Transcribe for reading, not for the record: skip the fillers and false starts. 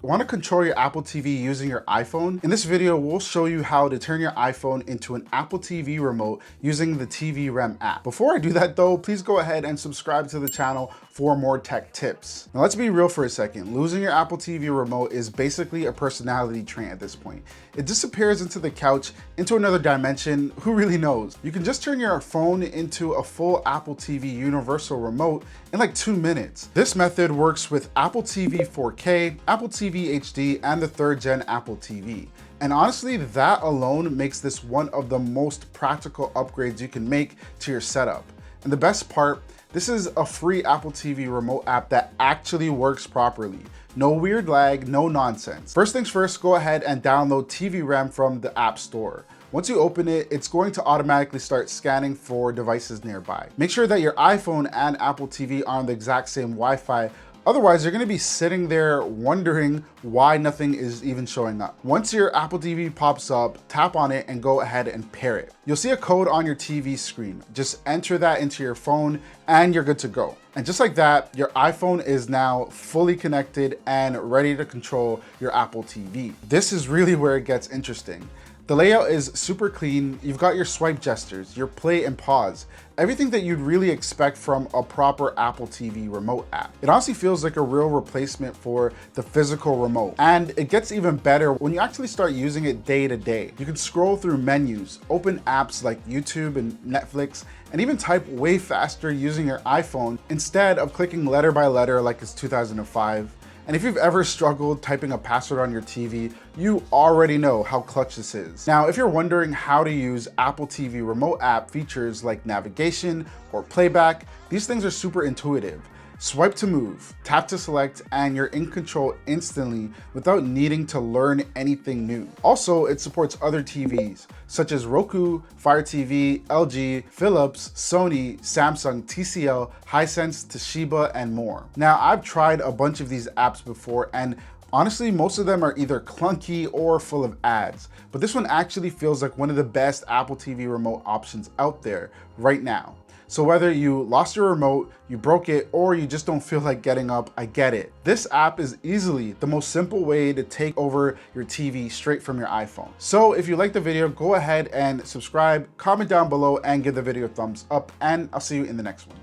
Want to control your Apple TV using your iPhone? In this video, we'll show you how to turn your iPhone into an Apple TV remote using the TVRem app. Before I do that though, please go ahead and subscribe to the channel for more tech tips. Now let's be real for a second. Losing your Apple TV remote is basically a personality trait at this point. It disappears into the couch, into another dimension, who really knows? You can just turn your phone into a full Apple TV universal remote in like 2 minutes. This method works with Apple TV 4K, Apple TV HD, and the 3rd gen Apple TV. And honestly, that alone makes this one of the most practical upgrades you can make to your setup. And the best part, this is a free Apple TV remote app that actually works properly. No weird lag, no nonsense. First things first, go ahead and download TVRem from the App Store. Once you open it, it's going to automatically start scanning for devices nearby. Make sure that your iPhone and Apple TV are on the exact same Wi-Fi. Otherwise, you're gonna be sitting there wondering why nothing is even showing up. Once your Apple TV pops up, tap on it and go ahead and pair it. You'll see a code on your TV screen. Just enter that into your phone and you're good to go. And just like that, your iPhone is now fully connected and ready to control your Apple TV. This is really where it gets interesting. The layout is super clean. You've got your swipe gestures, your play and pause, everything that you'd really expect from a proper Apple TV remote app. It honestly feels like a real replacement for the physical remote. And it gets even better when you actually start using it day to day. You can scroll through menus, open apps like YouTube and Netflix, and even type way faster using your iPhone instead of clicking letter by letter like it's 2005. And if you've ever struggled typing a password on your TV, you already know how clutch this is. Now, if you're wondering how to use Apple TV remote app features like navigation or playback, these things are super intuitive. Swipe to move, tap to select, and you're in control instantly without needing to learn anything new. Also, it supports other TVs, such as Roku, Fire TV, LG, Philips, Sony, Samsung, TCL, Hisense, Toshiba, and more. Now, I've tried a bunch of these apps before, and honestly, most of them are either clunky or full of ads, but this one actually feels like one of the best Apple TV remote options out there right now. So whether you lost your remote, you broke it, or you just don't feel like getting up, I get it. This app is easily the most simple way to take over your TV straight from your iPhone. So if you like the video, go ahead and subscribe, comment down below, and give the video a thumbs up, and I'll see you in the next one.